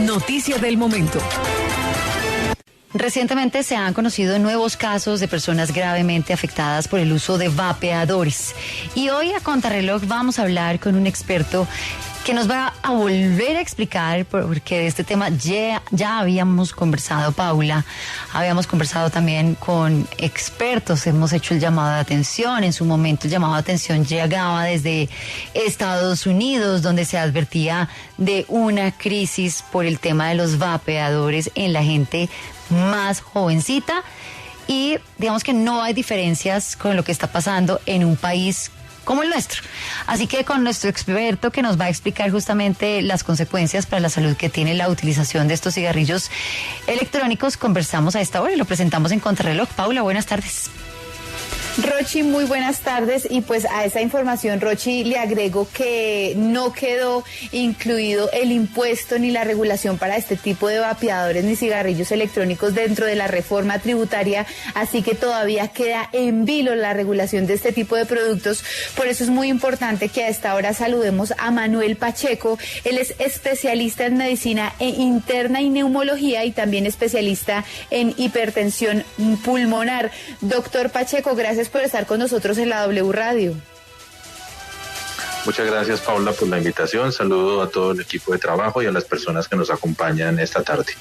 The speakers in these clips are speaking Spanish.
Noticia del momento. Recientemente se han conocido nuevos casos de personas gravemente afectadas por el uso de vapeadores. Y hoy a Contrarreloj vamos a hablar con un experto que nos va a volver a explicar, porque de este tema ya habíamos conversado, Paula. Habíamos conversado también con expertos, hemos hecho el llamado de atención. En su momento el llamado de atención llegaba desde Estados Unidos, donde se advertía de una crisis por el tema de los vapeadores en la gente más jovencita. Y digamos que no hay diferencias con lo que está pasando en un país como el nuestro. Así que con nuestro experto que nos va a explicar justamente las consecuencias para la salud que tiene la utilización de estos cigarrillos electrónicos, conversamos a esta hora y lo presentamos en Contrarreloj. Paula, buenas tardes. Rochi, muy buenas tardes, y pues a esa información, Rochi, le agrego que no quedó incluido el impuesto ni la regulación para este tipo de vapeadores ni cigarrillos electrónicos dentro de la reforma tributaria, así que todavía queda en vilo la regulación de este tipo de productos. Por eso es muy importante que a esta hora saludemos a Manuel Pacheco. Él es especialista en medicina interna y neumología y también especialista en hipertensión pulmonar. Doctor Pacheco, gracias por estar con nosotros en la W Radio. Muchas gracias, Paula, por la invitación. Saludo a todo el equipo de trabajo y a las personas que nos acompañan esta tarde.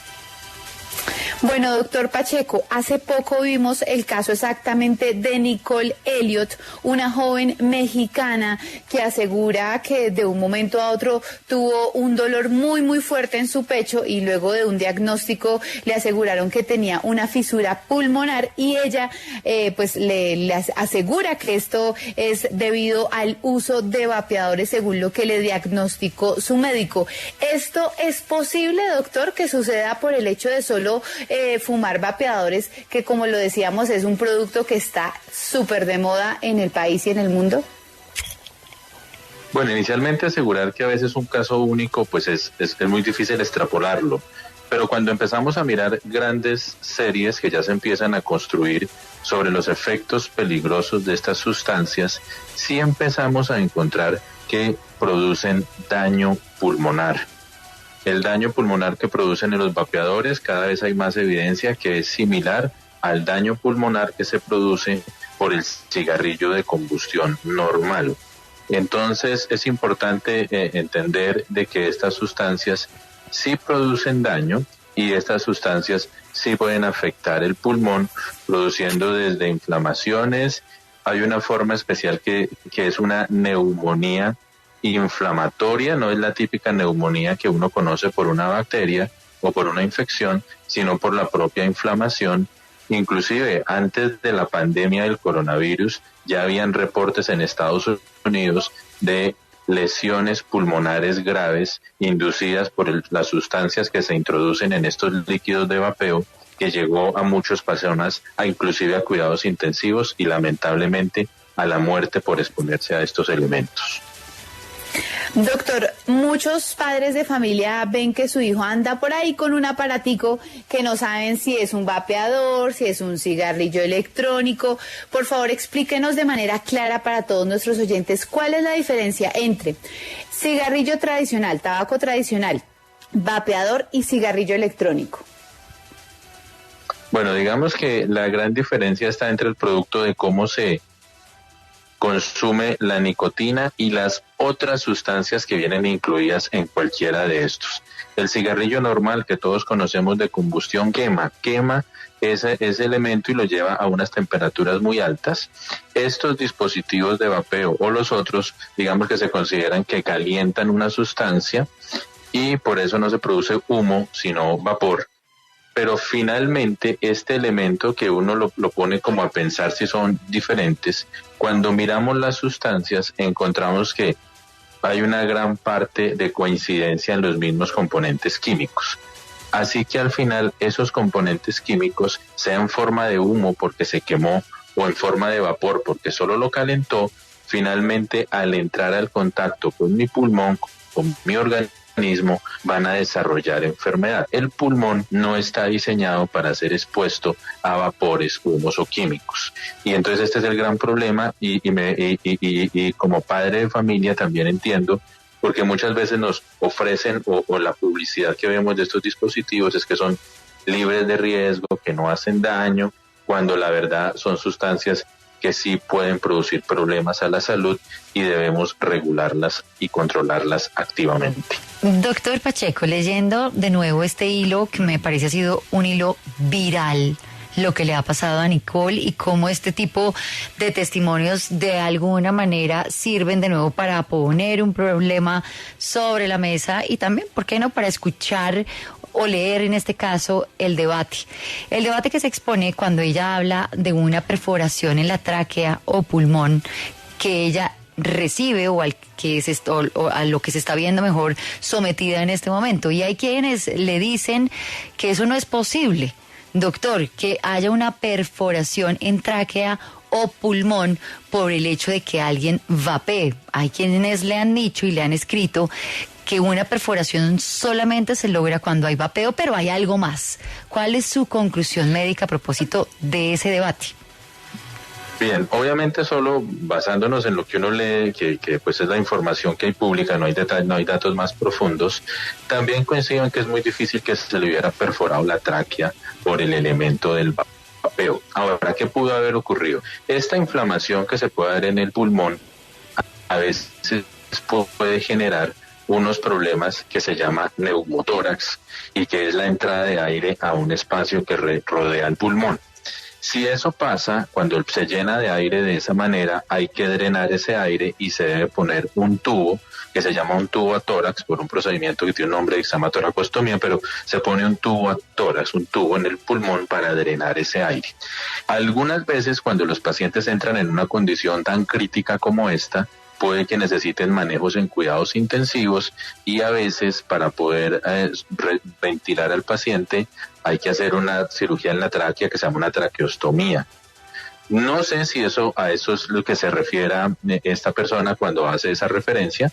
Bueno, doctor Pacheco, hace poco vimos el caso exactamente de Nicole Elliott, una joven mexicana que asegura que de un momento a otro tuvo un dolor muy, muy fuerte en su pecho y luego de un diagnóstico le aseguraron que tenía una fisura pulmonar y ella pues le asegura que esto es debido al uso de vapeadores según lo que le diagnosticó su médico. ¿Esto es posible, doctor, que suceda por el hecho de solo fumar vapeadores, que como lo decíamos es un producto que está súper de moda en el país y en el mundo? Bueno, inicialmente asegurar que a veces un caso único pues es muy difícil extrapolarlo, pero cuando empezamos a mirar grandes series que ya se empiezan a construir sobre los efectos peligrosos de estas sustancias, sí empezamos a encontrar que producen daño pulmonar. El daño pulmonar que producen en los vapeadores, cada vez hay más evidencia que es similar al daño pulmonar que se produce por el cigarrillo de combustión normal. Entonces es importante entender de que estas sustancias sí producen daño y estas sustancias sí pueden afectar el pulmón, produciendo desde inflamaciones. Hay una forma especial que es una neumonía inflamatoria, no es la típica neumonía que uno conoce por una bacteria o por una infección, sino por la propia inflamación. Inclusive antes de la pandemia del coronavirus ya habían reportes en Estados Unidos de lesiones pulmonares graves inducidas por las sustancias que se introducen en estos líquidos de vapeo, que llegó a muchas personas inclusive a cuidados intensivos y lamentablemente a la muerte por exponerse a estos elementos. Doctor, muchos padres de familia ven que su hijo anda por ahí con un aparatico que no saben si es un vapeador, si es un cigarrillo electrónico. Por favor, explíquenos de manera clara para todos nuestros oyentes cuál es la diferencia entre cigarrillo tradicional, tabaco tradicional, vapeador y cigarrillo electrónico. Bueno, digamos que la gran diferencia está entre el producto de cómo se consume la nicotina y las otras sustancias que vienen incluidas en cualquiera de estos. El cigarrillo normal que todos conocemos de combustión quema ese elemento y lo lleva a unas temperaturas muy altas. Estos dispositivos de vapeo o los otros, digamos que se consideran que calientan una sustancia y por eso no se produce humo, sino vapor. Pero finalmente este elemento que uno lo pone como a pensar si son diferentes, cuando miramos las sustancias encontramos que hay una gran parte de coincidencia en los mismos componentes químicos. Así que al final esos componentes químicos, sea en forma de humo porque se quemó o en forma de vapor porque solo lo calentó, finalmente al entrar al contacto con mi pulmón, con mi organismo, van a desarrollar enfermedad. El pulmón no está diseñado para ser expuesto a vapores, humos o químicos. Y entonces este es el gran problema y como padre de familia también entiendo porque muchas veces nos ofrecen o la publicidad que vemos de estos dispositivos es que son libres de riesgo, que no hacen daño, cuando la verdad son sustancias que sí pueden producir problemas a la salud y debemos regularlas y controlarlas activamente. Doctor Pacheco, leyendo de nuevo este hilo que me parece ha sido un hilo viral, lo que le ha pasado a Nicole y cómo este tipo de testimonios de alguna manera sirven de nuevo para poner un problema sobre la mesa y también, ¿por qué no?, para escuchar o leer en este caso el debate. El debate que se expone cuando ella habla de una perforación en la tráquea o pulmón que ella recibe o a lo que se está viendo mejor sometida en este momento. Y hay quienes le dicen que eso no es posible, doctor, que haya una perforación en tráquea o pulmón por el hecho de que alguien vapee. Hay quienes le han dicho y le han escrito que una perforación solamente se logra cuando hay vapeo, pero hay algo más. ¿Cuál es su conclusión médica a propósito de ese debate? Bien, obviamente solo basándonos en lo que uno lee, que pues es la información que hay pública, no hay detalles, no hay datos más profundos, también coincido en que es muy difícil que se le hubiera perforado la tráquea por el elemento del vapeo. Ahora, ¿qué pudo haber ocurrido? Esta inflamación que se puede dar en el pulmón a veces puede generar unos problemas que se llama neumotórax y que es la entrada de aire a un espacio que rodea el pulmón. Si eso pasa, cuando se llena de aire de esa manera, hay que drenar ese aire y se debe poner un tubo que se llama un tubo a tórax por un procedimiento que tiene un nombre que se llama toracostomía, pero se pone un tubo a tórax, un tubo en el pulmón para drenar ese aire. Algunas veces cuando los pacientes entran en una condición tan crítica como esta, puede que necesiten manejos en cuidados intensivos y a veces para poder ventilar al paciente hay que hacer una cirugía en la tráquea que se llama una traqueostomía. No sé si a eso es lo que se refiere esta persona cuando hace esa referencia.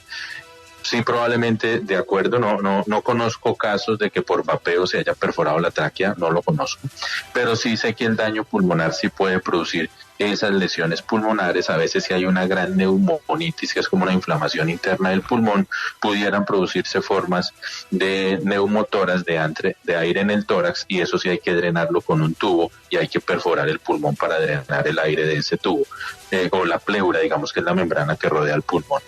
Sí, probablemente de acuerdo, no conozco casos de que por vapeo se haya perforado la tráquea, no lo conozco, pero sí sé que el daño pulmonar sí puede producir esas lesiones pulmonares. A veces si hay una gran neumonitis, que es como una inflamación interna del pulmón, pudieran producirse formas de neumotoras de aire en el tórax, y eso sí hay que drenarlo con un tubo y hay que perforar el pulmón para drenar el aire de ese tubo, o la pleura, digamos que es la membrana que rodea el pulmón.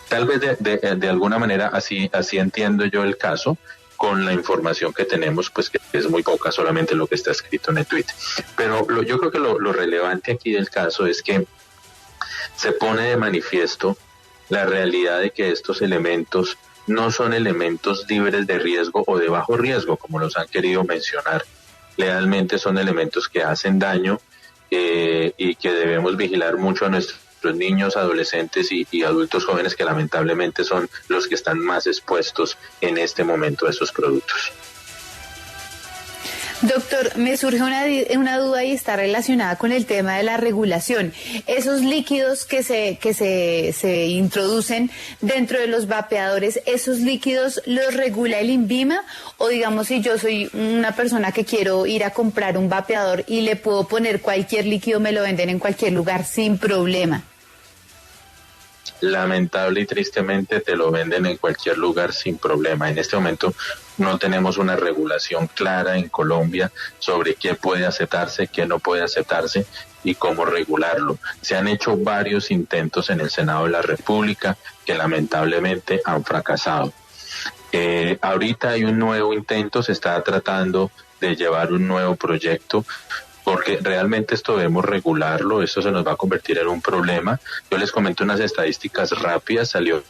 Tal vez de alguna manera así entiendo yo el caso, con la información que tenemos, pues que es muy poca, solamente lo que está escrito en el tweet. Pero yo creo que lo relevante aquí del caso es que se pone de manifiesto la realidad de que estos elementos no son elementos libres de riesgo o de bajo riesgo, como los han querido mencionar. Realmente son elementos que hacen daño y que debemos vigilar mucho a nuestros niños, adolescentes y adultos jóvenes, que lamentablemente son los que están más expuestos en este momento a esos productos. Doctor, me surge una duda y está relacionada con el tema de la regulación. Esos líquidos que se introducen dentro de los vapeadores, ¿esos líquidos los regula el INVIMA? O digamos, si yo soy una persona que quiero ir a comprar un vapeador y le puedo poner cualquier líquido, me lo venden en cualquier lugar sin problema. Lamentable y tristemente te lo venden en cualquier lugar sin problema. En este momento no tenemos una regulación clara en Colombia sobre qué puede aceptarse, qué no puede aceptarse y cómo regularlo. Se han hecho varios intentos en el Senado de la República que lamentablemente han fracasado. Ahorita hay un nuevo intento, se está tratando de llevar un nuevo proyecto, porque realmente esto debemos regularlo, esto se nos va a convertir en un problema. Yo les comento unas estadísticas rápidas. Salió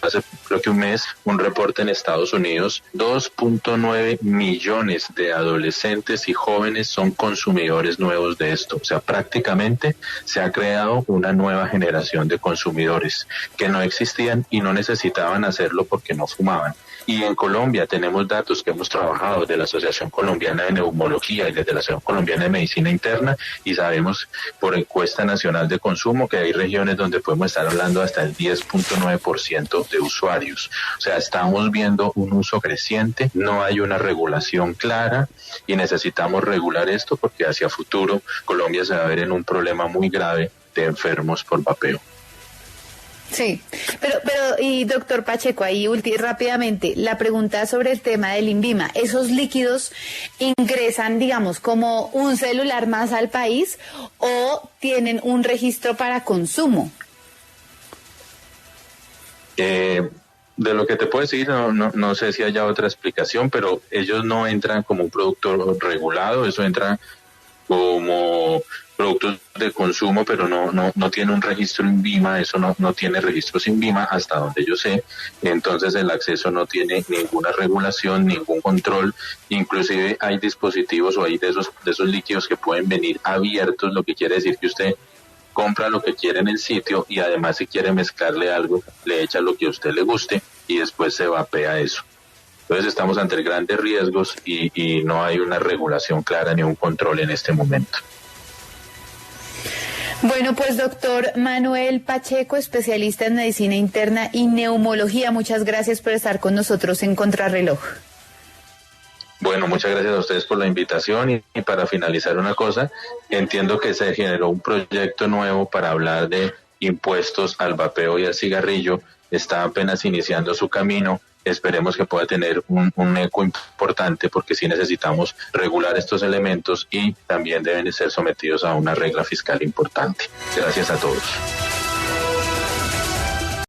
hace creo que un mes un reporte en Estados Unidos: 2.9 millones de adolescentes y jóvenes son consumidores nuevos de esto. O sea, prácticamente se ha creado una nueva generación de consumidores que no existían y no necesitaban hacerlo porque no fumaban. Y en Colombia tenemos datos que hemos trabajado de la Asociación Colombiana de Neumología y desde la Asociación Colombiana de Medicina Interna, y sabemos por encuesta nacional de consumo que hay regiones donde podemos estar hablando hasta el 10.9% de usuarios. O sea, estamos viendo un uso creciente, no hay una regulación clara y necesitamos regular esto, porque hacia futuro Colombia se va a ver en un problema muy grave de enfermos por vapeo. Sí, pero y doctor Pacheco, ahí rápidamente, la pregunta sobre el tema del INVIMA, ¿esos líquidos ingresan, digamos, como un celular más al país o tienen un registro para consumo? De lo que te puedo decir, no sé si haya otra explicación, pero ellos no entran como un producto regulado, eso entra como productos de consumo, pero no tiene un registro INVIMA, eso no tiene registros INVIMA hasta donde yo sé, entonces el acceso no tiene ninguna regulación, ningún control, inclusive hay dispositivos o hay de esos líquidos que pueden venir abiertos, lo que quiere decir que usted compra lo que quiere en el sitio y además si quiere mezclarle algo, le echa lo que a usted le guste y después se vapea eso. Entonces estamos ante grandes riesgos y no hay una regulación clara ni un control en este momento. Bueno, pues doctor Manuel Pacheco, especialista en medicina interna y neumología, muchas gracias por estar con nosotros en Contrarreloj. Bueno, muchas gracias a ustedes por la invitación y para finalizar una cosa, entiendo que se generó un proyecto nuevo para hablar de impuestos al vapeo y al cigarrillo, está apenas iniciando su camino, esperemos que pueda tener un eco importante porque sí necesitamos regular estos elementos y también deben ser sometidos a una regla fiscal importante. Gracias a todos.